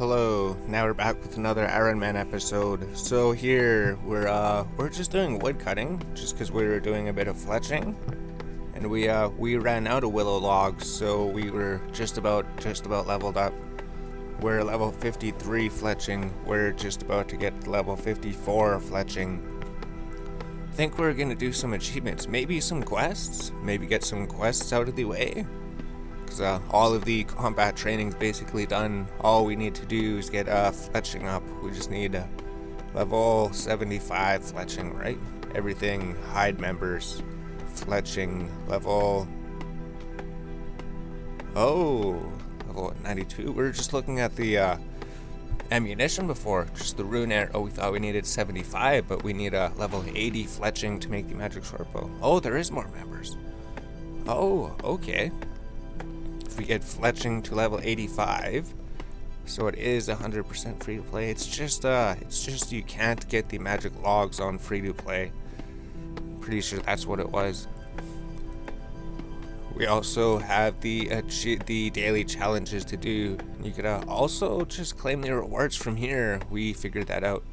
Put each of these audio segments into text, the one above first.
Hello, now we're back with another Ironman episode. So here we're just doing wood cutting, just because we were doing a bit of fletching, and we ran out of willow logs, so we were just about leveled up. We're level 53 fletching. We're just about to get level 54 fletching. I think we're gonna do some achievements, maybe some quests, maybe get some quests out of the way. All of the combat training's basically done. All we need to do is get fletching up. We just need level 75 fletching, right? Everything, hide members, fletching, level 92. We were just looking at the ammunition before, just the rune arrow. We thought we needed 75, but we need a level 80 fletching to make the magic short bow. Oh, there is more members. Oh, okay. If we get fletching to level 85, so it is 100% free to play. It's just you can't get the magic logs on free to play. Pretty sure that's what it was. We also have the daily challenges to do. You could also just claim the rewards from here. We figured that out.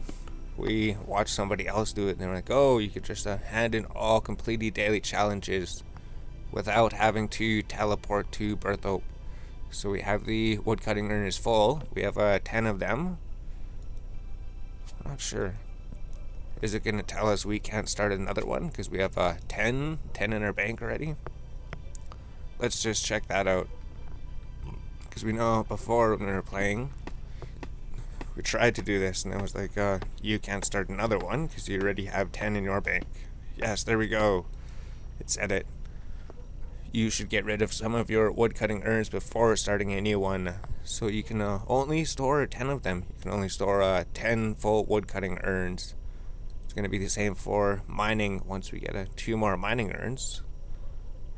We watched somebody else do it, and they're like, "Oh, you could just hand in all completely daily challenges without having to teleport to Berthope." So we have the woodcutting urn is full. We have 10 of them. I'm not sure. Is it going to tell us we can't start another one because we have 10 in our bank already? Let's just check that out. Because we know before when we were playing, we tried to do this and it was like, you can't start another one because you already have 10 in your bank. Yes, there we go. It said it. You should get rid of some of your woodcutting urns before starting a new one. So you can only store 10 of them. You can only store 10 full woodcutting urns. It's going to be the same for mining once we get 2 more mining urns.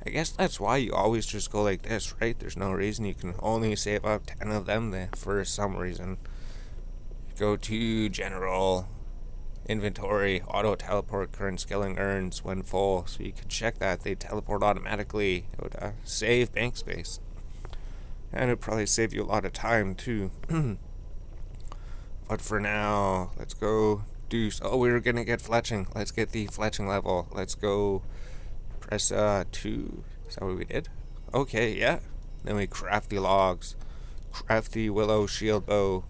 I guess that's why you always just go like this, right? There's no reason you can only save up 10 of them for some reason. Go to general, inventory, auto teleport current skilling urns when full, so you can check that they teleport automatically. It would save bank space, and it would probably save you a lot of time too. But for now, let's go do. Oh, we were gonna get fletching. Let's get the fletching level. Let's go press 2. Is that what we did? Okay, yeah. Then we craft the logs, craft the willow shield bow.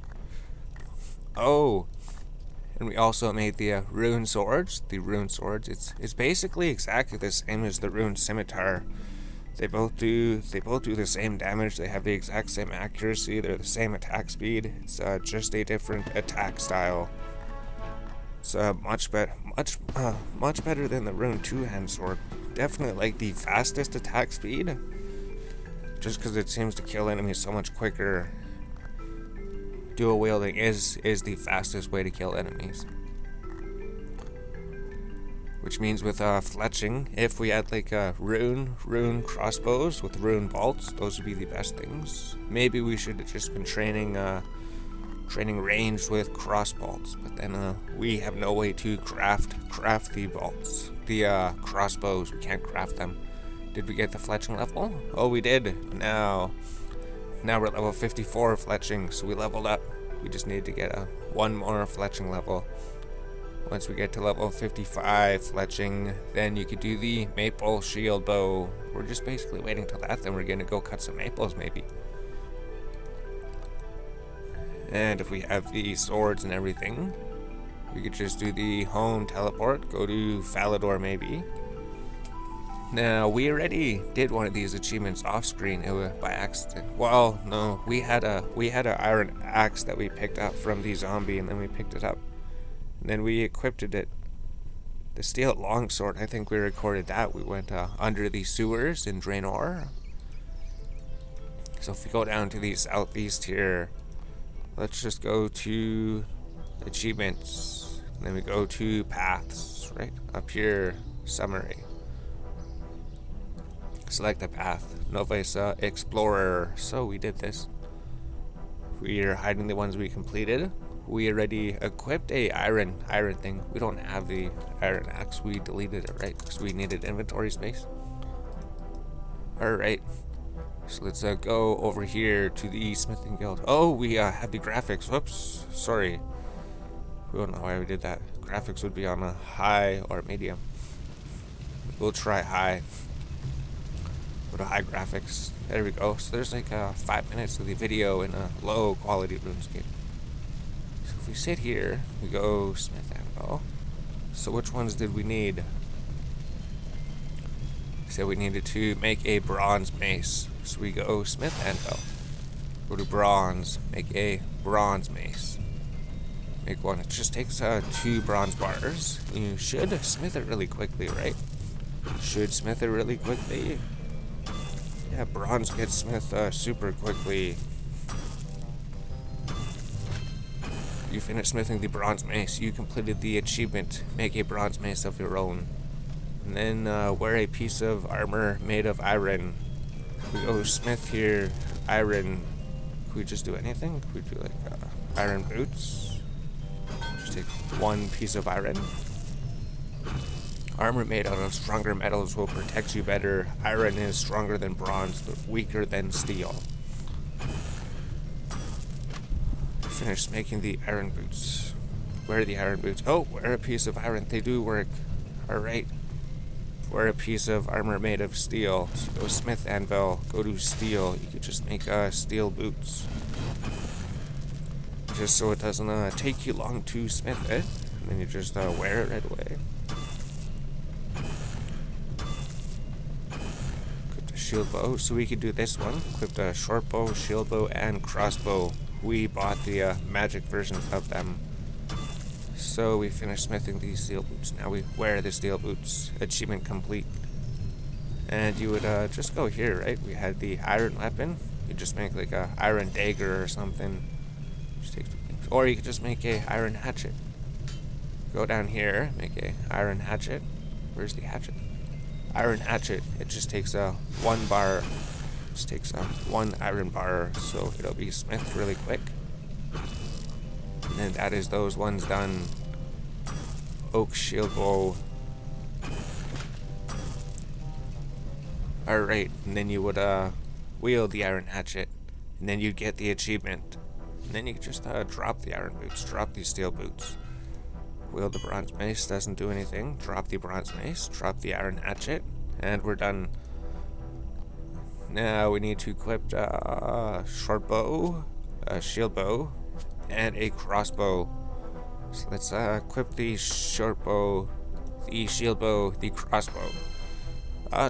Oh. And we also made the rune swords. The rune swords, it's basically exactly the same as the rune scimitar. They both do the same damage. They have the exact same accuracy. They're the same attack speed. It's just a different attack style. It's much better than the rune two-hand sword. Definitely like the fastest attack speed, just because it seems to kill enemies so much quicker. Dual wielding is the fastest way to kill enemies. Which means with fletching, if we had like rune crossbows with rune bolts, those would be the best things. Maybe we should have just been training ranged with cross bolts, but then we have no way to craft the bolts. The crossbows, we can't craft them. Did we get the fletching level? Oh, we did. Now we're level 54 fletching, so we leveled up. We just need to get one more fletching level. Once we get to level 55 fletching, then you could do the maple shield bow. We're just basically waiting till that, then we're gonna go cut some maples maybe. And if we have the swords and everything, we could just do the home teleport, go to Falador maybe. Now, we already did one of these achievements off screen by accident. Well, no, we had a iron axe that we picked up from the zombie, and then we picked it up. And then we equipped it. The steel longsword, I think we recorded that. We went under the sewers in Draenor. So if we go down to the southeast here, let's just go to achievements. And then we go to paths, right? Up here, summary. Select a path. Novice Explorer. So we did this. We are hiding the ones we completed. We already equipped a iron thing. We don't have the iron axe. We deleted it, right? Because we needed inventory space. Alright. So let's go over here to the smithing guild. Oh, we have the graphics. Whoops, sorry. We don't know why we did that. Graphics would be on a high or medium. We'll try high. Go to high graphics. There we go. So there's like 5 minutes of the video in a low quality Runescape. So if we sit here, we go smith anvil. So which ones did we need? So we needed to make a bronze mace. So we go smith anvil. Go to bronze. Make a bronze mace. Make one. It just takes 2 bronze bars. You should smith it really quickly, right? Should smith it really quickly. Yeah, bronze gets smith super quickly. You finish smithing the bronze mace. You completed the achievement. Make a bronze mace of your own. And then wear a piece of armor made of iron. We go smith here. Iron. Could we just do anything? Could we do like iron boots? Just take 1 piece of iron. Armor made out of stronger metals will protect you better. Iron is stronger than bronze, but weaker than steel. Finish making the iron boots. Wear the iron boots. Oh, wear a piece of iron. They do work. Alright. Wear a piece of armor made of steel. So go smith anvil. Go to steel. You could just make steel boots. Just so it doesn't take you long to smith it. And then you just wear it right away. Shield bow, so we could do this one. Equipped a short bow, shield bow, and crossbow. We bought the magic versions of them. So we finished smithing these steel boots. Now we wear the steel boots. Achievement complete. And you would just go here, right? We had the iron weapon. You just make like a iron dagger or something. Just take 2 things. Or you could just make a iron hatchet. Go down here, make a iron hatchet. Where's the hatchet? Iron hatchet. It just takes 1 bar. Just takes 1 iron bar, so it'll be smithed really quick. And then that is those ones done. Oak shield bow. Alright, and then you would wield the iron hatchet, and then you'd get the achievement. And then you could just drop the iron boots, drop these steel boots. Wield the bronze mace, doesn't do anything. Drop the bronze mace, drop the iron hatchet, and we're done. Now we need to equip short bow, a shield bow, and a crossbow. So let's equip the short bow, the shield bow, the crossbow.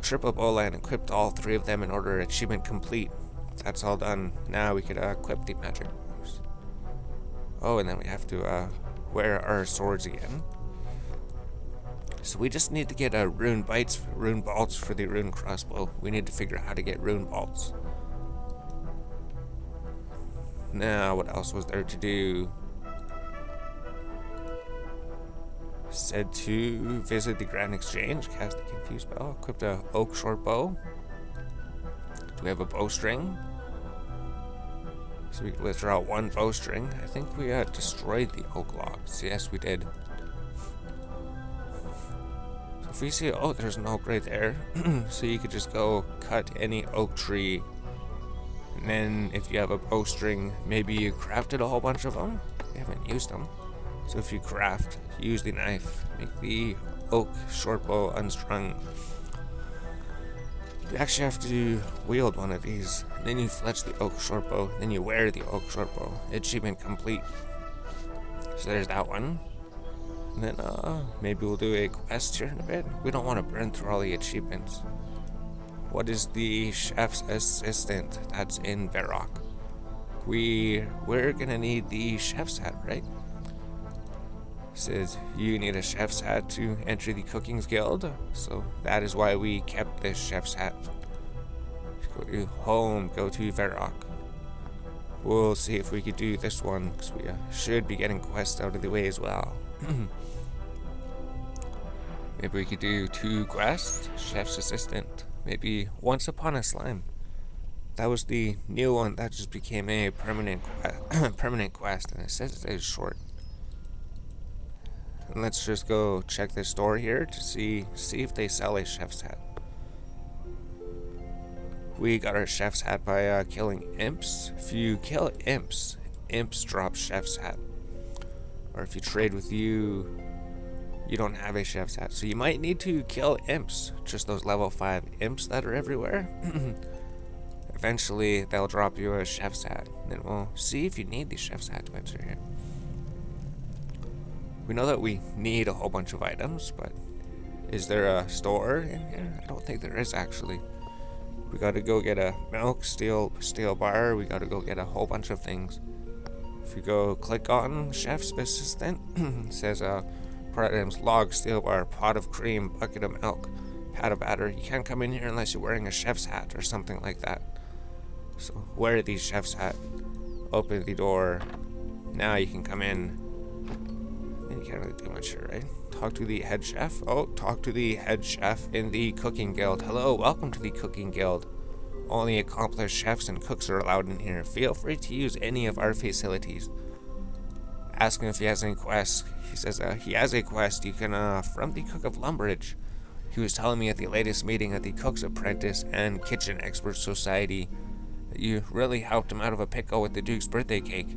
Triple bowline, equipped all 3 of them in order. Achievement complete. That's all done. Now we could equip the magic bows. Oh, and then we have to wear our swords again. So we just need to get rune bolts for the rune crossbow. We need to figure out how to get rune bolts. Now, what else was there to do? Said to visit the Grand Exchange, cast the Confuse Spell, equipped a oak short bow. Do we have a bowstring? So we can withdraw 1 bowstring. I think we destroyed the oak logs. Yes, we did. So if we see, oh, there's an oak right there. So you could just go cut any oak tree. And then if you have a bowstring, maybe you crafted a whole bunch of them. We haven't used them. So if you craft, use the knife, make the oak short bow unstrung. You actually have to wield one of these. And then you fletch the oak short bow. Then you wear the oak short bow. Achievement complete. So there's that one. And then maybe we'll do a quest here in a bit. We don't want to burn through all the achievements. What is the chef's assistant? That's in Varrock. We're gonna need the chef's hat, right? Says you need a chef's hat to enter the Cooking's Guild, so that is why we kept this chef's hat. Go to home, go to Varrock. We'll see if we could do this one, because we should be getting quests out of the way as well. Maybe we could do 2 quests, chef's assistant. Maybe Once Upon a Slime. That was the new one that just became a permanent quest, and it says it is short. And let's just go check the store here to see if they sell a chef's hat. We got our chef's hat by killing imps. If you kill imps, imps drop chef's hat. Or if you trade with you don't have a chef's hat. So you might need to kill imps. Just those level 5 imps that are everywhere. Eventually, they'll drop you a chef's hat. Then we'll see if you need the chef's hat to enter here. We know that we need a whole bunch of items, but is there a store in here? I don't think there is, actually. We gotta go get a milk, steel bar. We gotta go get a whole bunch of things. If you go click on chef's assistant, it says items, log, steel bar, pot of cream, bucket of milk, pat of batter. You can't come in here unless you're wearing a chef's hat or something like that. So wear the chef's hat. Open the door. Now you can come in. And you can't really do much here, right? Talk to the head chef. Oh, talk to the head chef in the cooking guild. Hello, welcome to the cooking guild. Only accomplished chefs and cooks are allowed in here. Feel free to use any of our facilities. Ask him if he has any quests. He says he has a quest. You can, from the Cook of Lumbridge. He was telling me at the latest meeting at the Cook's Apprentice and Kitchen Expert Society that you really helped him out of a pickle with the Duke's birthday cake.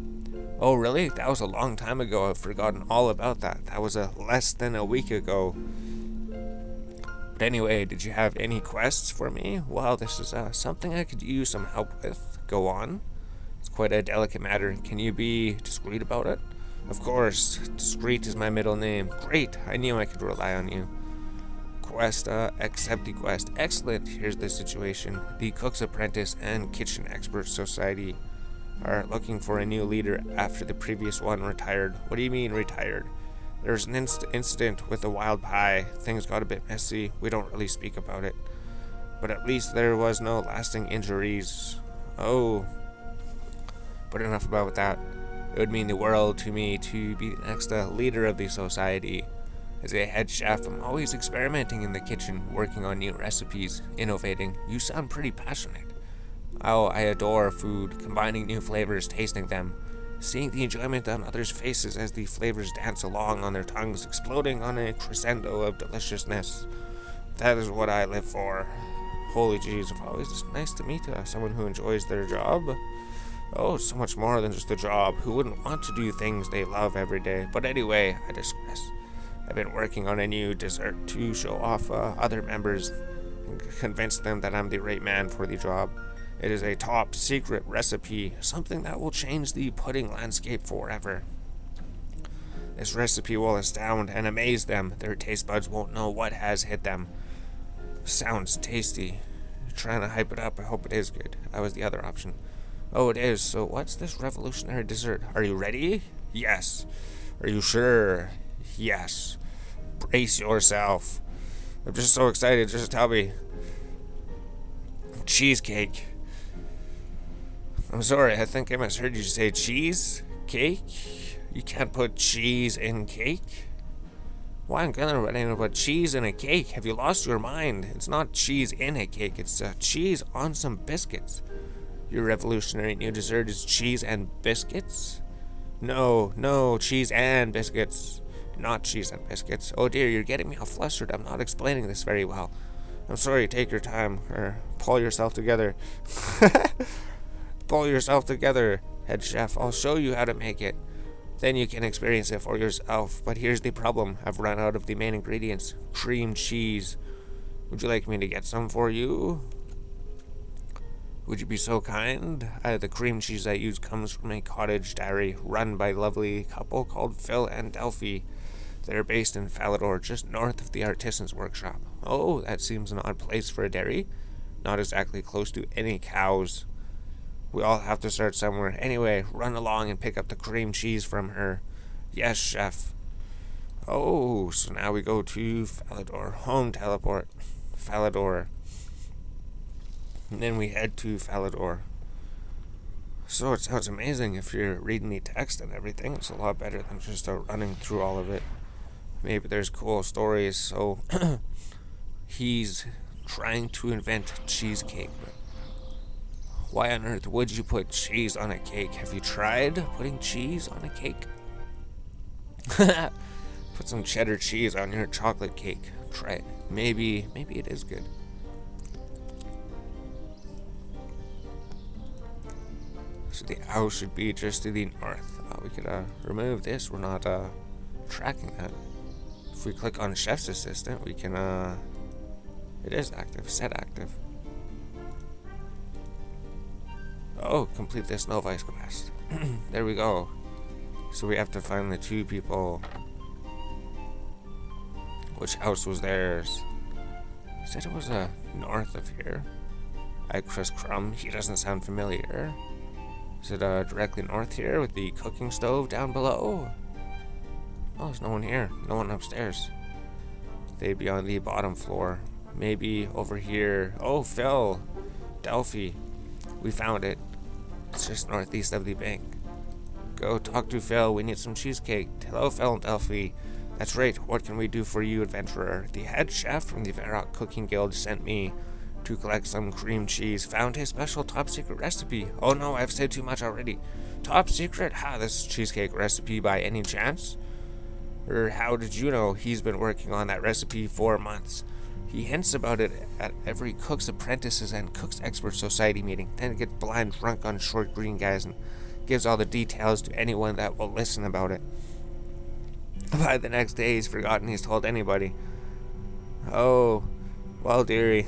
Oh, really? That was a long time ago. I've forgotten all about that. That was less than a week ago. But anyway, did you have any quests for me? Well, this is something I could use some help with. Go on. It's quite a delicate matter. Can you be discreet about it? Of course. Discreet is my middle name. Great. I knew I could rely on you. Quest, accept the quest. Excellent. Here's the situation. The Cook's Apprentice and Kitchen Expert Society are looking for a new leader after the previous one retired. What do you mean retired? There's an incident with a wild pie. Things got a bit messy. We don't really speak about it. But at least there was no lasting injuries. Oh. But enough about that. It would mean the world to me to be the next leader of the society. As a head chef, I'm always experimenting in the kitchen, working on new recipes, innovating. You sound pretty passionate. Oh, I adore food, combining new flavors, tasting them. Seeing the enjoyment on others' faces as the flavors dance along on their tongues, exploding on a crescendo of deliciousness. That is what I live for. Holy jeez, it's always nice to meet someone who enjoys their job. Oh, so much more than just a job. Who wouldn't want to do things they love every day? But anyway, I digress. I've been working on a new dessert to show off other members and convince them that I'm the right man for the job. It is a top secret recipe, something that will change the pudding landscape forever. This recipe will astound and amaze them. Their taste buds won't know what has hit them. Sounds tasty. Trying to hype it up. I hope it is good. That was the other option. Oh, it is. So what's this revolutionary dessert? Are you ready? Yes. Are you sure? Yes. Brace yourself. I'm just so excited. Just tell me. Cheesecake. I'm sorry, I think I misheard you say cheese? Cake? You can't put cheese in cake? Why, I'm gonna run in about cheese in a cake. Have you lost your mind? It's not cheese in a cake, it's cheese on some biscuits. Your revolutionary new dessert is cheese and biscuits? No, cheese and biscuits. Not cheese and biscuits. Oh dear, you're getting me all flustered. I'm not explaining this very well. I'm sorry, take your time, or pull yourself together. Pull yourself together, head chef. I'll show you how to make it. Then you can experience it for yourself. But here's the problem. I've run out of the main ingredients. Cream cheese. Would you like me to get some for you? Would you be so kind? The cream cheese I use comes from a cottage dairy run by a lovely couple called Phil and Delphi. They're based in Falador, just north of the artisan's workshop. Oh, that seems an odd place for a dairy. Not exactly close to any cows. We all have to start somewhere. Anyway, run along and pick up the cream cheese from her. Yes, chef. Oh, so now we go to Falador. Home teleport. Falador. And then we head to Falador. So it sounds amazing if you're reading the text and everything. It's a lot better than just running through all of it. Maybe there's cool stories. So he's trying to invent cheesecake, but why on earth would you put cheese on a cake? Have you tried putting cheese on a cake? Put some cheddar cheese on your chocolate cake. Try it. Maybe it is good. So the owl should be just to the north. We could remove this. We're not tracking that. If we click on Chef's Assistant, we can it is active. Set active. Oh, complete this Snow Ice quest. There we go. So we have to find the two people. Which house was theirs? He said it was north of here. Chris Crumb, he doesn't sound familiar. Is it directly north here with the cooking stove down below? Oh, there's no one here. No one upstairs. They'd be on the bottom floor. Maybe over here. Oh, Phil. Delphi. We found it. It's just northeast of the bank. Go talk to Phil. We need some cheesecake. Hello, Phil and Delphi. That's right. What can we do for you, adventurer? The head chef from the Varrock Cooking Guild sent me to collect some cream cheese. Found his special top secret recipe. Oh no, I've said too much already. Top secret? This cheesecake recipe by any chance? Or how did you know he's been working on that recipe for months? He hints about it at every Cook's Apprentices and Cook's Expert Society meeting, then gets blind drunk on short green guys and gives all the details to anyone that will listen about it. By the next day, he's forgotten he's told anybody. Oh, well, dearie,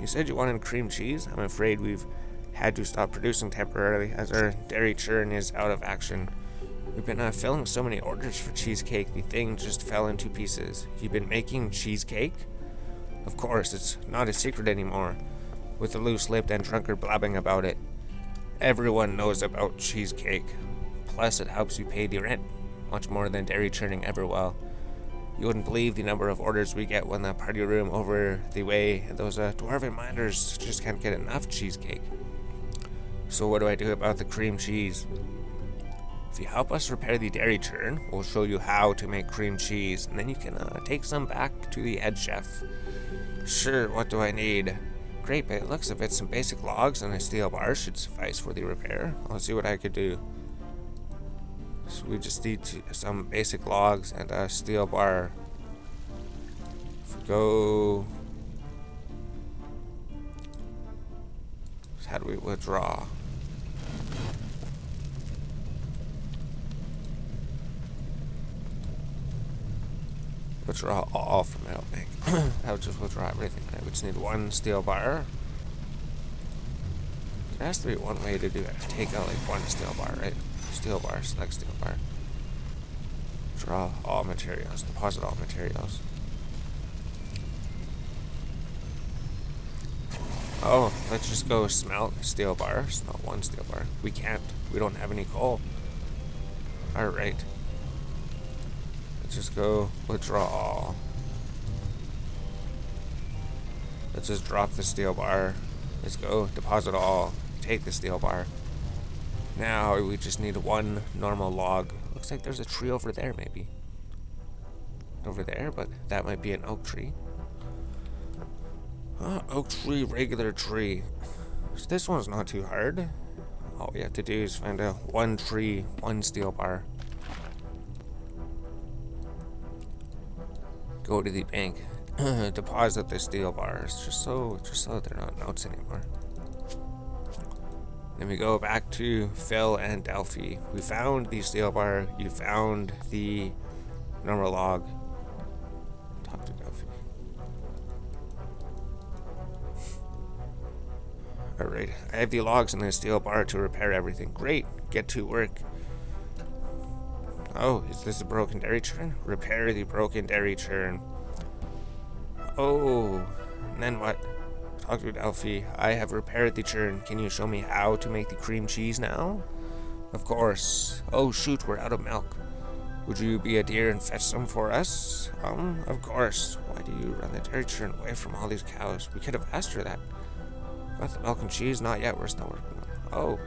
you said you wanted cream cheese? I'm afraid we've had to stop producing temporarily as our dairy churn is out of action. We've been filling so many orders for cheesecake, the thing just fell into pieces. You've been making cheesecake? Of course, it's not a secret anymore, with the loose-lipped and drunkard blabbing about it. Everyone knows about cheesecake. Plus, it helps you pay the rent, much more than dairy churning ever will. You wouldn't believe the number of orders we get when the party room over the way, and those dwarven minders just can't get enough cheesecake. So what do I do about the cream cheese? If you help us repair the dairy churn, we'll show you how to make cream cheese, and then you can take some back to the head chef. Sure, what do I need? Great, but it looks of it, some basic logs and a steel bar should suffice for the repair. I'll see what I could do. So we just need some basic logs and a steel bar. If we go... How do we withdraw? Withdraw all from Metal Bank. That would just withdraw everything. Right? We just need one steel bar. There has to be one way to do it. Take out like one steel bar, right? Steel bar, select steel bar. Draw all materials, deposit all materials. Oh, let's just go smelt steel bar. Smelt one steel bar. We can't. We don't have any coal. Alright. Let's just go withdraw all. Let's just drop the steel bar. Let's go deposit all. Take the steel bar. Now we just need one normal log. Looks like there's a tree over there, maybe. Over there, but that might be an oak tree. Oak tree, regular tree. So this one's not too hard. All we have to do is find a one tree, one steel bar. Go to the bank. Deposit the steel bars, just so they're not notes anymore. Then we go back to Phil and Delphi. We found the steel bar. You found the normal log. Talk to Delphi. Alright, I have the logs and the steel bar to repair everything. Great, get to work. Oh, is this a broken dairy churn? Repair the broken dairy churn. Oh, and then what? Talk to Delphi. I have repaired the churn. Can you show me how to make the cream cheese now? Of course. Oh shoot, we're out of milk. Would you be a dear and fetch some for us? Of course. Why do you run the dairy churn away from all these cows? We could have asked her that. Got the milk and cheese? Not yet, we're still working on it. Oh.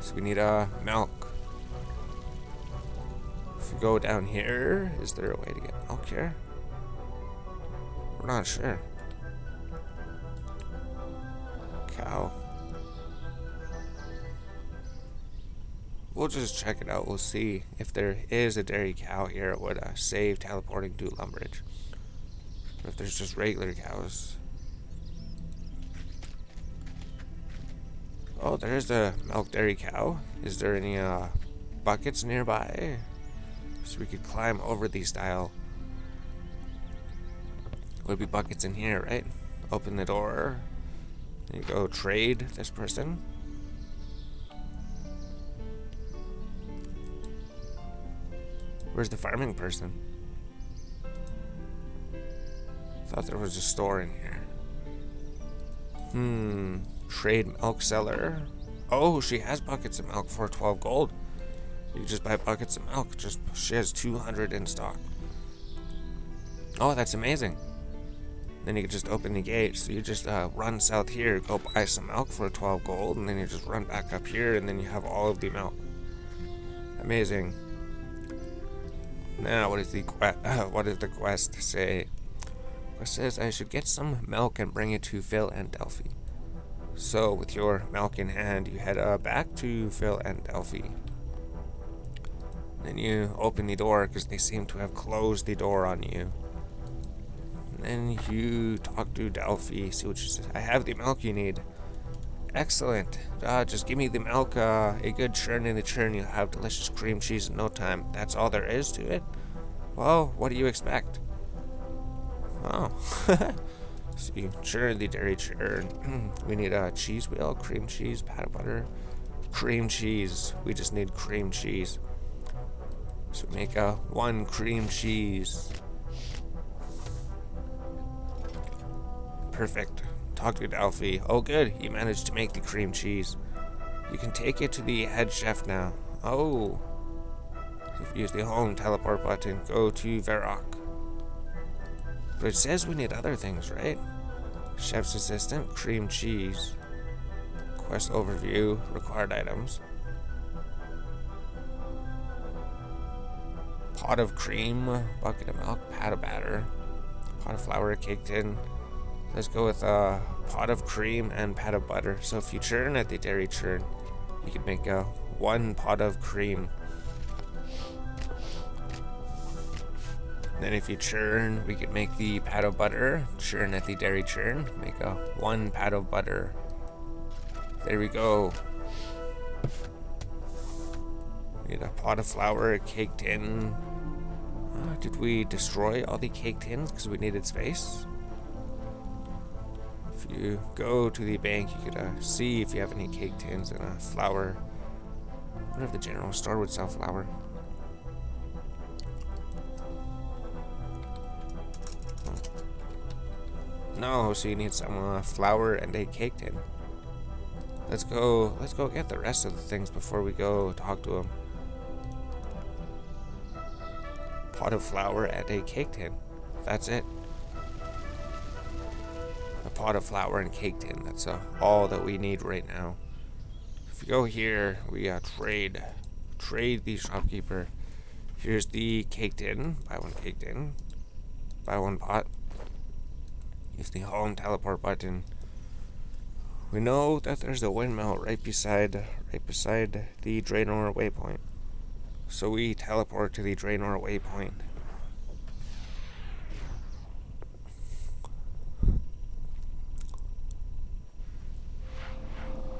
So we need milk. If we go down here, is there a way to get milk here? We're not sure. Cow. We'll just check it out. We'll see if there is a dairy cow here. It would save teleporting to Lumbridge. If there's just regular cows. Oh, there's the milk dairy cow. Is there any buckets nearby? So we could climb over the stile. Would be buckets in here, right? Open the door. There you go, trade this person. Where's the farming person? Thought there was a store in here. Trade milk seller. Oh, she has buckets of milk for 12 gold. You just buy buckets of milk. She has 200 in stock. Oh, that's amazing. Then you can just open the gate. So you just run south here, go buy some milk for 12 gold, and then you just run back up here, and then you have all of the milk. Amazing. Now, what does the quest say? The quest says I should get some milk and bring it to Phil and Delphi. So, with your milk in hand, you head back to Phil and Delphi. Then you open the door because they seem to have closed the door on you. And then you talk to Delphi, see what she says. I have the milk you need. Excellent. Just give me the milk, a good churn in the churn. You'll have delicious cream cheese in no time. That's all there is to it? Well, what do you expect? Oh. So you churn the dairy churn. We need a cheese wheel, cream cheese, pat of butter, cream cheese. We just need cream cheese. So make one cream cheese. Perfect. Talk to Delphi. Oh good, you managed to make the cream cheese. You can take it to the head chef now. Oh. If you use the home teleport button, go to Varrock. But it says we need other things, right? Chef's assistant, cream cheese. Quest overview, required items. Pot of cream, bucket of milk, pat of batter, pot of flour, cake tin. Let's go with a pot of cream and pat of butter. So if you churn at the dairy churn, you can make one pot of cream. Then if you churn, we could make the pat of butter. Churn at the dairy churn, make one pat of butter. There we go. We need a pot of flour, a cake tin. Did we destroy all the cake tins because we needed space? If you go to the bank, you could see if you have any cake tins and flour. I wonder if the general store would sell flour. No, so you need some flour and a cake tin. Let's go get the rest of the things before we go talk to him. Pot of flour and a cake tin. That's it. A pot of flour and cake tin. That's all that we need right now. If we go here, we trade the shopkeeper. Here's the cake tin. Buy one cake tin. Buy one pot. Use the home teleport button. We know that there's a windmill right beside the Draenor waypoint. So we teleport to the Draenor waypoint.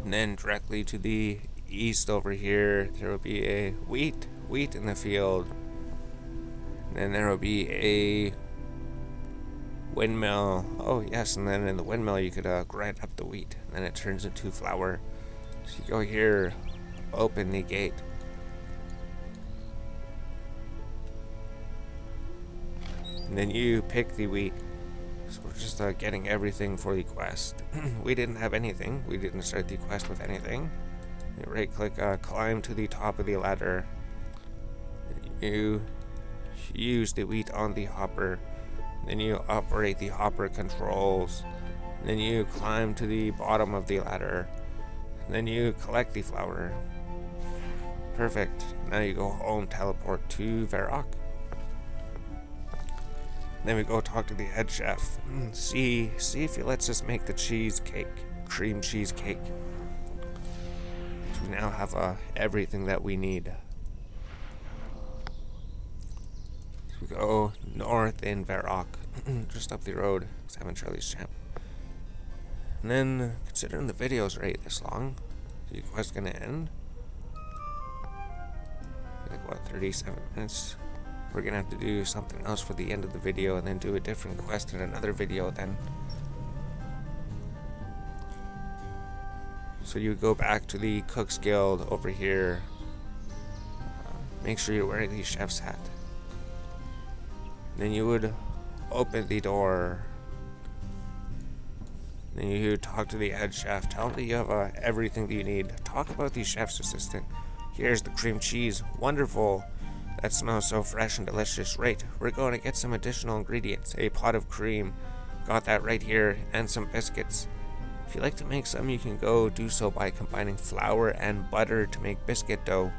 And then directly to the east over here, there will be a wheat in the field. And then there will be a windmill. Oh yes, and then in the windmill you could grind up the wheat, and then it turns into flour. So you go here, open the gate. And then you pick the wheat. So we're just getting everything for the quest. We didn't have anything. We didn't start the quest with anything. You right click, climb to the top of the ladder. You use the wheat on the hopper. Then you operate the hopper controls. Then you climb to the bottom of the ladder. Then you collect the flour. Perfect. Now you go home, teleport to Varrock. Then we go talk to the head chef. See if he lets us make the cheesecake, cream cheesecake. So we now have everything that we need. So we go north in Varrock, just up the road. Examine Charlie's champ. And then, considering the video's right this long, The quest gonna end? Like what, 37 minutes? We're gonna have to do something else for the end of the video and then do a different quest in another video then. So you go back to the Cook's Guild over here. Make sure you're wearing the chef's hat. Then you would open the door. Then you talk to the head chef. Tell him that you have everything that you need. Talk about the chef's assistant. Here's the cream cheese. Wonderful. That smells so fresh and delicious. Right, we're going to get some additional ingredients. A pot of cream. Got that right here. And some biscuits. If you'd like to make some, you can go do so by combining flour and butter to make biscuit dough.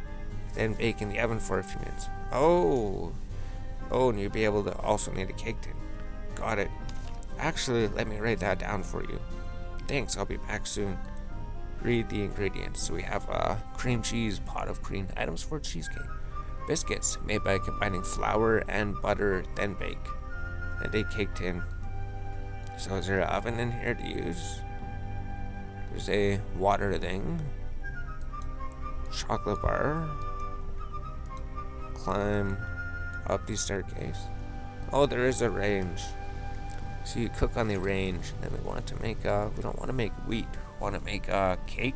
Then bake in the oven for a few minutes. Oh, and you'll be able to also need a cake tin. Got it. Actually, let me write that down for you. Thanks, I'll be back soon. Read the ingredients. So we have cream cheese, pot of cream, items for cheesecake. Biscuits, made by combining flour and butter, then bake. And a cake tin. So is there an oven in here to use? There's a water thing. Chocolate bar. Climb up the staircase. Oh, there is a range. So you cook on the range. Then we want to make we don't want to make wheat. We want to make cake.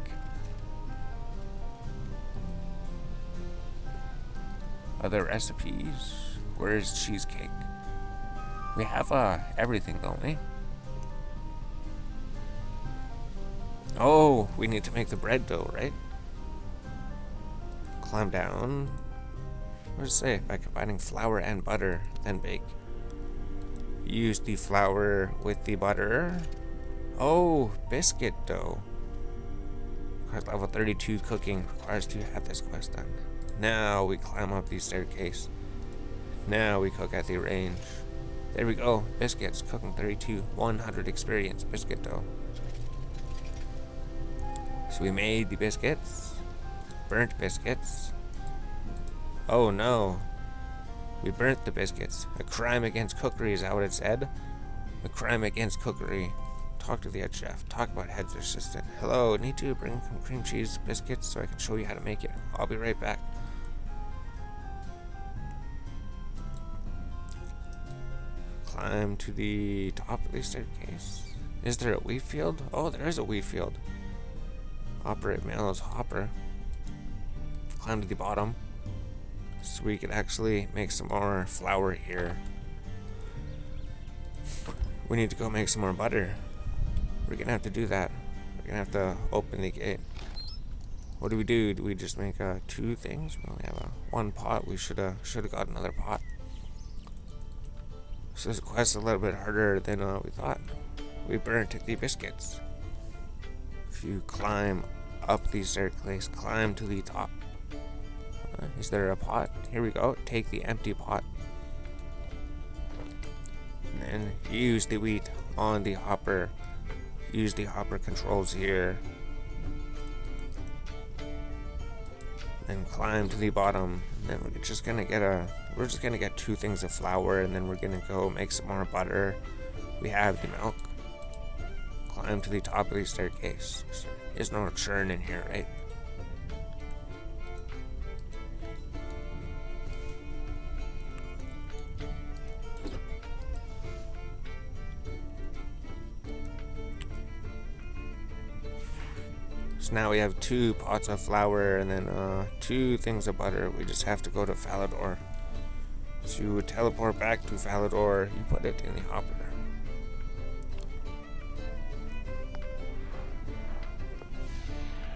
Other recipes. Where's cheesecake? We have everything, don't we? Oh, we need to make the bread dough, right? Climb down. What does it say? By combining flour and butter, then bake. Use the flour with the butter. Oh, biscuit dough. Requires level 32 cooking. Requires to have this quest done. Now we climb up the staircase. Now we cook at the range. There we go. Biscuits. Cooking 32. 100 experience. Biscuit dough. So we made the biscuits. Burnt biscuits. Oh no. We burnt the biscuits. A crime against cookery, is that what it said? A crime against cookery. Talk to the head chef. Talk about head assistant. Hello, need to bring some cream cheese biscuits so I can show you how to make it. I'll be right back. Climb to the top of the staircase. Is there a wheat field? Oh, there is a wheat field. Operate Malo's hopper. Climb to the bottom. So we can actually make some more flour here. We need to go make some more butter. We're gonna have to do that. We're gonna have to open the gate. What do? Do we just make two things? We only have one pot. We should have got another pot. So this quest is a little bit harder than we thought. We burnt the biscuits. If you climb up the staircase, climb to the top. Is there a pot? Here we go. Take the empty pot. And then use the wheat on the hopper. Use the hopper controls here. Then climb to the bottom. And then we're just gonna get two things of flour, and then we're gonna go make some more butter. We have the milk. Climb to the top of the staircase. There's no churn in here, right? So now we have 2 pots of flour and then 2 things of butter. We just have to go to Falador. So you would teleport back to Falador, you put it in the hopper.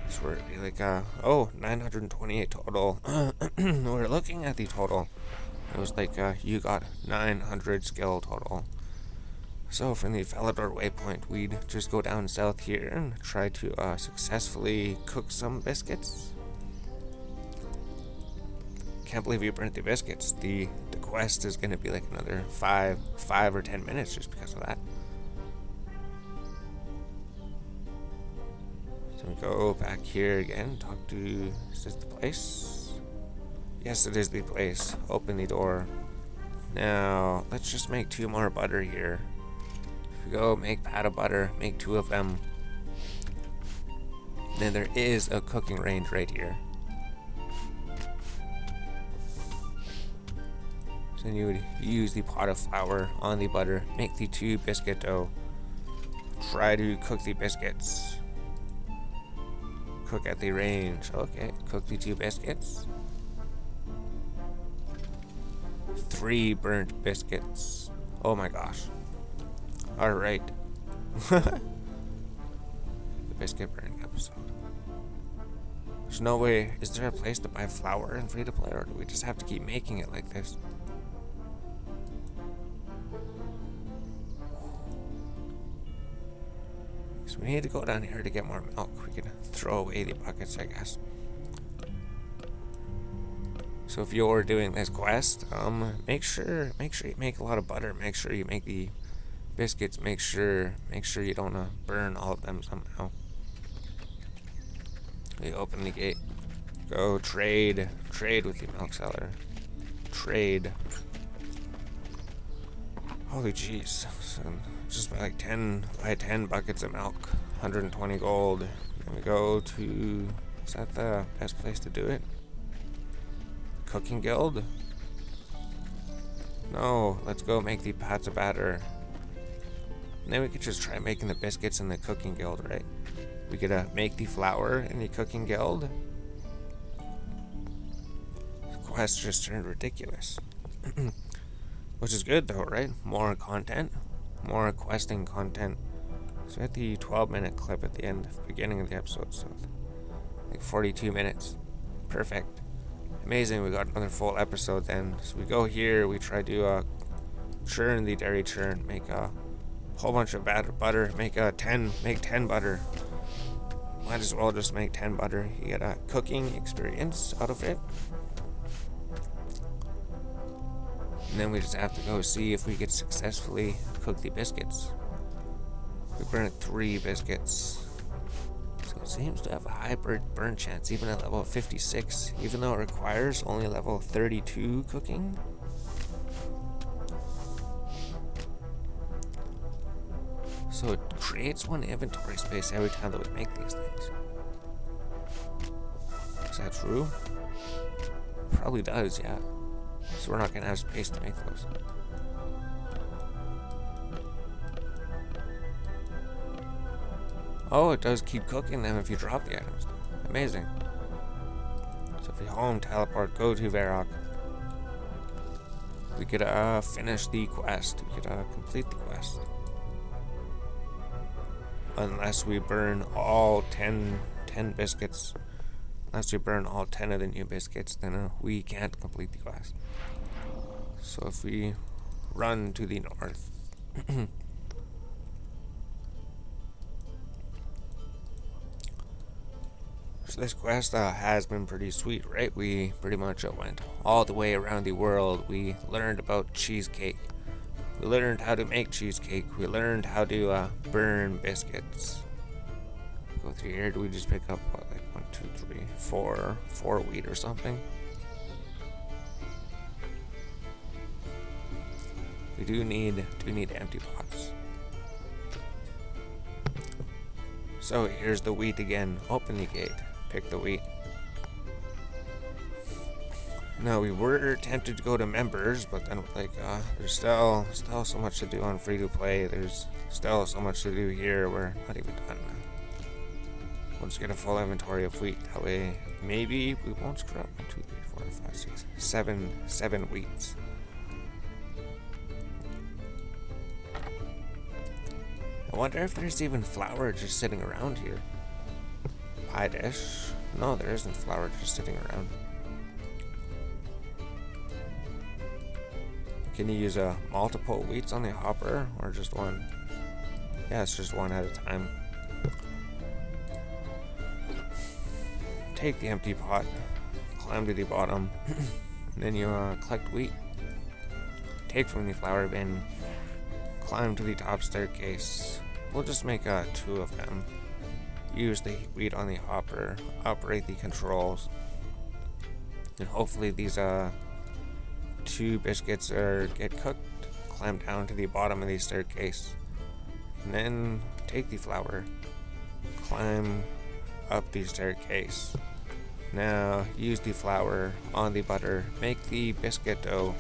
So we're like, 928 total. We're looking at the total. It was like, you got 900 skill total. So from the Falador waypoint, we'd just go down south here and try to successfully cook some biscuits. Can't believe you burnt the biscuits. The quest is going to be like another 5 or 10 minutes just because of that. So we go back here again, talk to, is this the place? Yes, it is the place. Open the door. Now, let's just make 2 more butter here. If we go make pat of butter, make 2 of them. then there is a cooking range right here. So then you would use the pot of flour on the butter, make the 2 biscuit dough. Try to cook the biscuits. Cook at the range. Okay, cook the 2 biscuits. 3 burnt biscuits. Oh my gosh. Alright. The biscuit burning episode. There's no way. Is there a place to buy flour in free to play, or do we just have to keep making it like this? So we need to go down here to get more milk. We can throw away the buckets, I guess. So if you're doing this quest, make sure you make a lot of butter. Make sure you make the biscuits. Make sure you don't burn all of them somehow. We open the gate. Go trade with the milk seller. Trade. Holy jeez. So just buy 10 buckets of milk, 120 gold. Then we go to, is that the best place to do it? Cooking guild? No, let's go make the pots of batter. And then we could just try making the biscuits in the cooking guild, right? We could make the flour in the cooking guild. The quest just turned ridiculous. Which is good though, right? More content. More questing content. So at the 12-minute clip at the beginning of the episode, so like 42 minutes. Perfect. Amazing, we got another full episode then. So we go here, we try to churn the dairy churn, make a whole bunch of butter, make 10 butter. Might as well just make 10 butter. You get a cooking experience out of it. And then we just have to go see if we could successfully cook the biscuits. We burned 3 biscuits. So it seems to have a high burn chance, even at level 56, even though it requires only level 32 cooking. So it creates 1 inventory space every time that we make these things. Is that true? Probably does, yeah. So we're not going to have space to make those. Oh, it does keep cooking them if you drop the items. Amazing. So if we home teleport, go to Varrock, we could finish the quest. We could complete the quest. Unless we burn all 10 biscuits. Unless we burn all 10 of the new biscuits, then we can't complete the quest. So if we run to the north. So this quest has been pretty sweet, right? We pretty much went all the way around the world. We learned about cheesecake. We learned how to make cheesecake. We learned how to burn biscuits. Go through here. Do we just pick up what, like 1, 2, 3, 4 wheat or something? We do need empty pots. So here's the wheat again. Open the gate. Pick the wheat. No, we were tempted to go to members, but then there's still so much to do on free to play. There's still so much to do here. We're not even done. We'll just get a full inventory of wheat. That way, maybe we won't screw up. 1, 2, 3, 4, 5, 6, 7 wheats. I wonder if there's even flour just sitting around here. Pie dish. No, there isn't flour just sitting around. Can you use multiple wheats on the hopper or just one? Yeah, it's just one at a time. Take the empty pot, climb to the bottom, and then you collect wheat. Take from the flour bin, climb to the top staircase. We'll just make 2 of them. Use the wheat on the hopper, operate the controls, and hopefully these 2 biscuits get cooked. Climb down to the bottom of the staircase, and then take the flour, climb up the staircase. Now use the flour on the butter. Make the biscuit dough.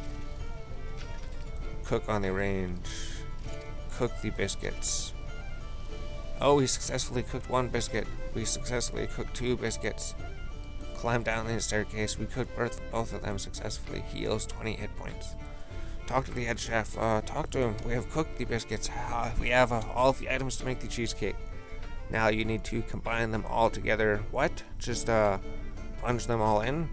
Cook on the range. Cook the biscuits. Oh, we successfully cooked one biscuit. We successfully cooked 2 biscuits. Climb down the staircase. We cooked both of them successfully. Heals 20 hit points. Talk to the head chef. Talk to him. We have cooked the biscuits. We have all the items to make the cheesecake. Now you need to combine them all together. What? Just bunge them all in?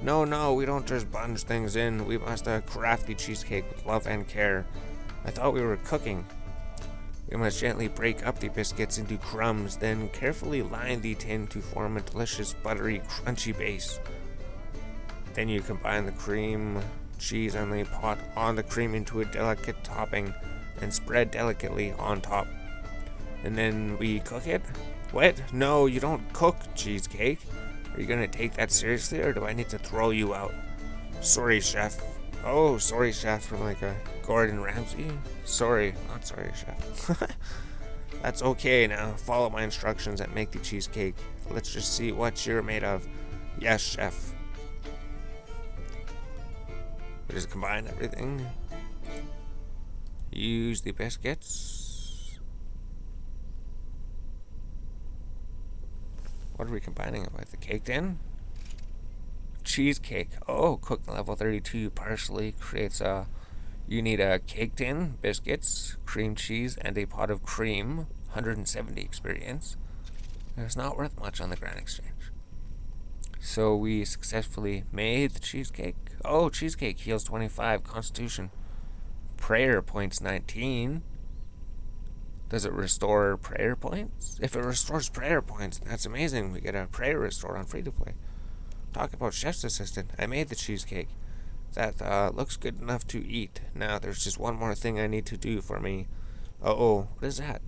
No, we don't just bunge things in. We must craft the cheesecake with love and care. I thought we were cooking. We must gently break up the biscuits into crumbs, then carefully line the tin to form a delicious, buttery, crunchy base. Then you combine the cream, cheese, and the pot on the cream into a delicate topping, and spread delicately on top. And then we cook it? What? No, you don't cook cheesecake. Are you gonna take that seriously, or do I need to throw you out? Sorry, chef. Oh, sorry, chef, from like a Gordon Ramsay? Sorry, not sorry, chef. That's okay now. Follow my instructions and make the cheesecake. Let's just see what you're made of. Yes, chef. We just combine everything. Use the biscuits. What are we combining it with? The cake tin? Cheesecake. Oh, cooked level 32 partially creates a... You need a cake tin, biscuits, cream cheese, and a pot of cream. 170 experience. It's not worth much on the Grand Exchange. So we successfully made the cheesecake. Oh, cheesecake heals 25. Constitution. Prayer points 19. Does it restore prayer points? If it restores prayer points, that's amazing. We get a prayer restore on free to play. Talk about chef's assistant. I made the cheesecake. That looks good enough to eat. Now there's just one more thing I need to do for me. Oh, what is that?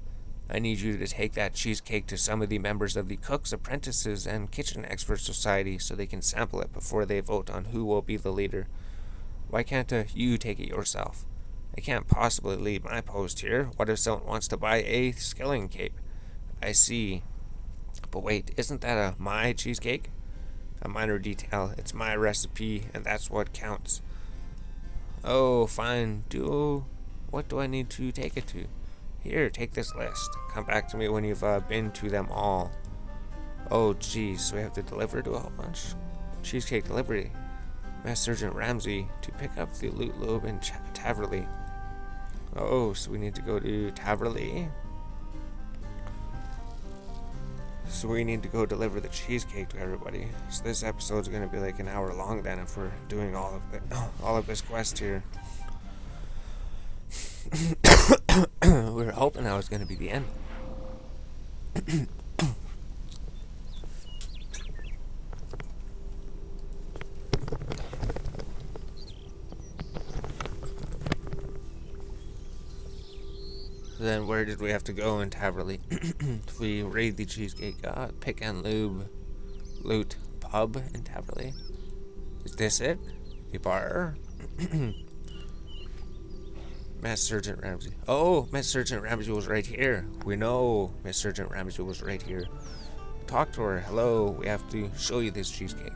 I need you to take that cheesecake to some of the members of the Cooks, Apprentices, and Kitchen Expert Society so they can sample it before they vote on who will be the leader. Why can't you take it yourself? I can't possibly leave my post here. What if someone wants to buy a skilling cape? I see. But wait, isn't that my cheesecake? A minor detail. It's my recipe, and that's what counts. Oh, fine. What do I need to take it to? Here, take this list. Come back to me when you've been to them all. Oh, geez, so we have to deliver to a whole bunch? Cheesecake delivery. Mass Sergeant Ramsey to pick up the Loot Lobe in Taverley. Oh, so we need to go to Taverley. So we need to go deliver the cheesecake to everybody. So this episode's gonna be like an hour long then if we're doing all of this quest here. We were hoping that was gonna be the end. Then where did we have to go in Taverley? We raid the cheesecake. Pick and loot pub in Taverley. Is this it? The bar? Mass Sergeant Ramsey. Oh, Mass Sergeant Ramsey was right here. We know Miss Sergeant Ramsey was right here. Talk to her. Hello, we have to show you this cheesecake.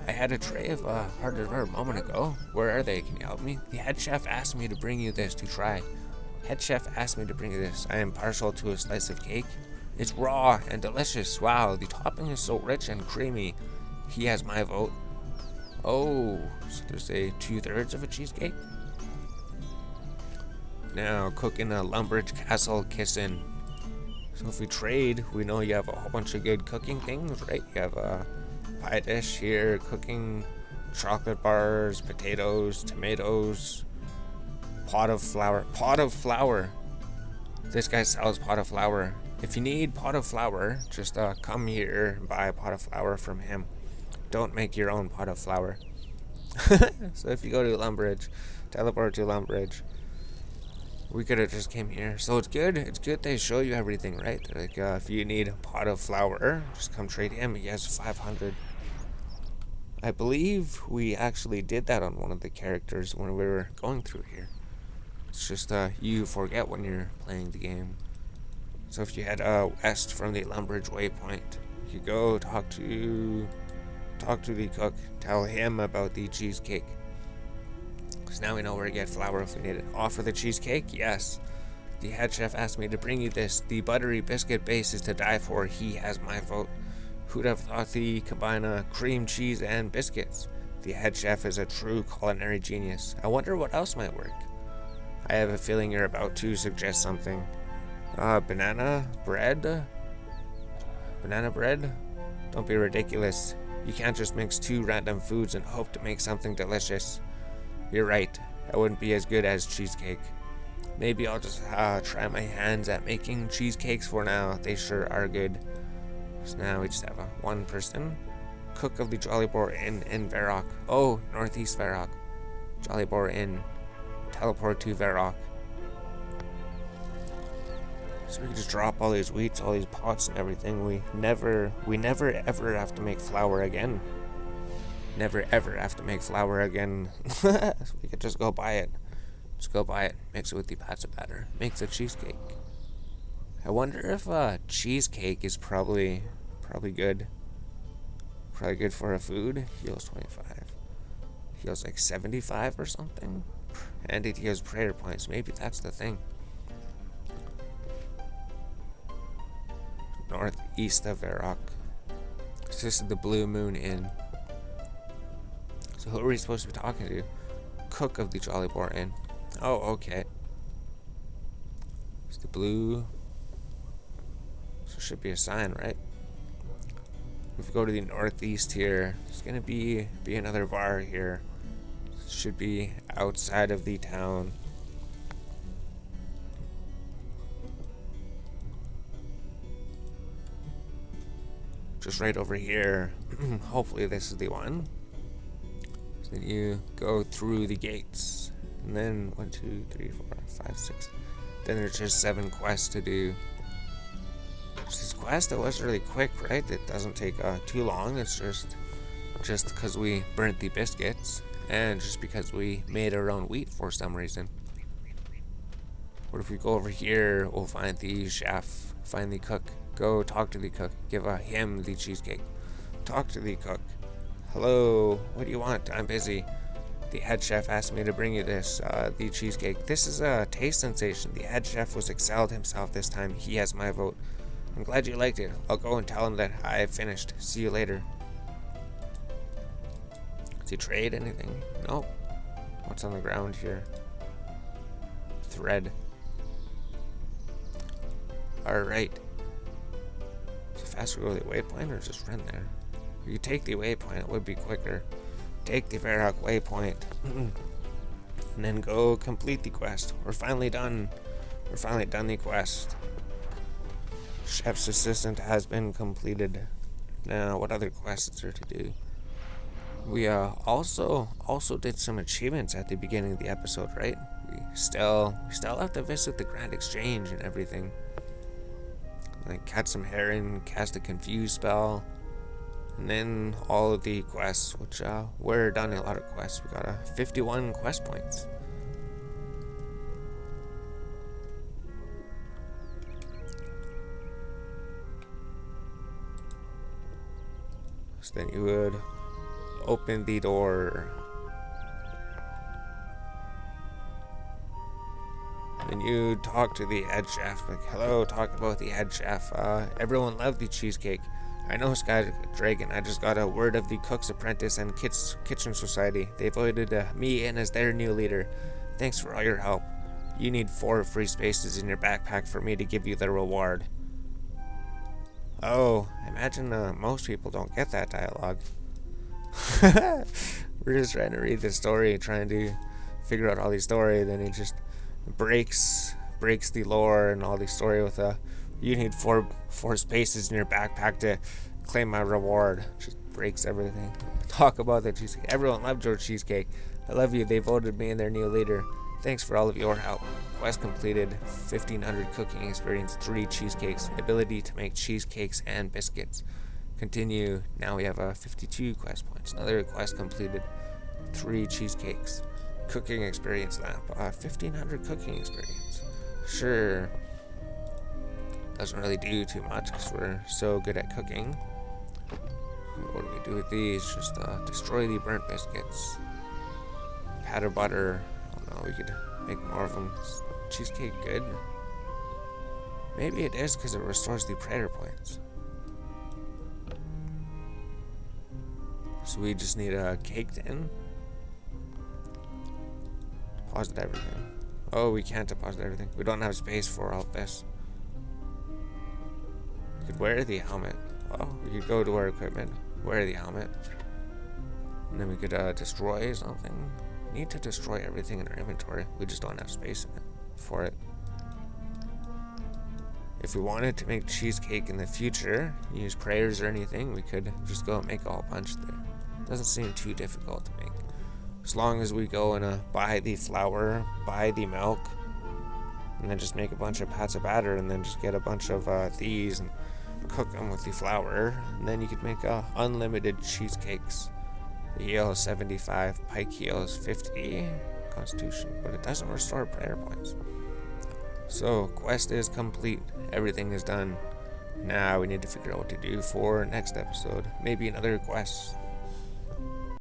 I had a tray of hard to a moment ago. Where are they? Can you help me? The head chef asked me to bring you this to try. Head chef asked me to bring you this. I am partial to a slice of cake. It's raw and delicious. Wow, the topping is so rich and creamy. He has my vote. Oh, so there's a 2/3 of a cheesecake? Now, cooking a Lumbridge Castle Kissin'. So if we trade, we know you have a whole bunch of good cooking things, right? You have a pie dish here, cooking chocolate bars, potatoes, tomatoes, pot of flour. This guy sells pot of flour. If you need pot of flour, just come here and buy a pot of flour from him. Don't make your own pot of flour. So if you go to Lumbridge, teleport to Lumbridge. We could have just came here. So it's good they show you everything, right? Like if you need a pot of flour, just come trade him. He has 500. I believe we actually did that on one of the characters when we were going through here. It's just you forget when you're playing the game. So if you head west from the Lumbridge waypoint, You go talk to the cook. Tell him about the cheesecake. So now we know where to get flour if we need it. Offer the cheesecake? Yes. The head chef asked me to bring you this. The buttery biscuit base is to die for. He has my vote. Who'd have thought the combine cream cheese and biscuits? The head chef is a true culinary genius. I wonder what else might work. I have a feeling you're about to suggest something. Banana bread? Banana bread? Don't be ridiculous. You can't just mix two random foods and hope to make something delicious. You're right. That wouldn't be as good as cheesecake. Maybe I'll just try my hands at making cheesecakes for now. They sure are good. So now we just have one person. Cook of the Jolly Boar Inn in Varrock. Oh, Northeast Varrock. Jolly Boar Inn. Teleport to Varrock. So we can just drop all these wheats, all these pots and everything. We never ever have to make flour again. Never ever have to make flour again. We could just go buy it. Just go buy it. Mix it with the pizza batter. Makes a cheesecake. I wonder if cheesecake is probably good. Probably good for a food. Heals 25. Heals like 75 or something. And it heals prayer points. Maybe that's the thing. Northeast of Varrock. This is the Blue Moon Inn. So who are we supposed to be talking to? Cook of the Jolly Boar Inn. Oh, okay. It's the blue. So it should be a sign, right? If we go to the northeast here, there's gonna be another bar here. It should be outside of the town. Just right over here. Hopefully this is the one. So then you go through the gates. And then 1, 2, 3, 4, 5, 6. Then there's just 7 quests to do. This quest, it was really quick, right? It doesn't take too long. It's just because we burnt the biscuits. And just because we made our own wheat for some reason. What if we go over here, we'll find the chef, find the cook. Go talk to the cook. Give him the cheesecake. Talk to the cook. Hello, what do you want? I'm busy. The head chef asked me to bring you this, the cheesecake. This is a taste sensation. The head chef was excelled himself this time. He has my vote. I'm glad you liked it. I'll go and tell him that I've finished. See you later. Does he trade anything? Nope. What's on the ground here? Thread. Alright. Is it faster to go to the waypoint or just run there? If you take the waypoint, it would be quicker. Take the Varrock waypoint. And then go complete the quest. We're finally done. We're finally done the quest. Chef's assistant has been completed. Now, what other quests is there to do? We also did some achievements at the beginning of the episode, right? We still have to visit the Grand Exchange and everything. Like catch some heron, cast a confuse spell, and then all of the quests, which we're done a lot of quests. We got 51 quest points. So then you would open the door. And you talk to the head chef, like, hello, talk about the head chef. Everyone loved the cheesecake. I know, Sky Dragon, I just got a word of the Cook's Apprentice and Kitchen Society. They voted me in as their new leader. Thanks for all your help. You need 4 free spaces in your backpack for me to give you the reward. Oh, imagine most people don't get that dialogue. We're just trying to read the story, trying to figure out all the story, then he just breaks the lore and all the story with you need four spaces in your backpack to claim my reward. Just breaks everything. Talk about the cheesecake. Everyone loved your cheesecake. I love you. They voted me in their new leader. Thanks for all of your help. Quest completed. 1500 cooking experience. 3 cheesecakes. Ability to make cheesecakes and biscuits. Continue. Now we have 52 quest points. Another quest completed. 3 cheesecakes. Cooking experience lamp. 1500 cooking experience. Sure. Doesn't really do too much because we're so good at cooking. What do we do with these? Just destroy the burnt biscuits. Powder butter. Oh no, we could make more of them. Is cheesecake good? Maybe it is because it restores the prayer points. So we just need a cake then. Deposit everything. Oh, we can't deposit everything. We don't have space for all this. We could wear the helmet. Oh, we could go to our equipment, wear the helmet, and then we could destroy something. We need to destroy everything in our inventory. We just don't have space in it for it. If we wanted to make cheesecake in the future, use prayers or anything, we could just go and make a whole bunch there. Doesn't seem too difficult to make. As long as we go and buy the flour, buy the milk, and then just make a bunch of pats of batter, and then just get a bunch of these and cook them with the flour, and then you could make unlimited cheesecakes. The heal is 75, pike heal is 50 constitution, but it doesn't restore prayer points. So quest is complete, everything is done. Now we need to figure out what to do for next episode. Maybe another quest.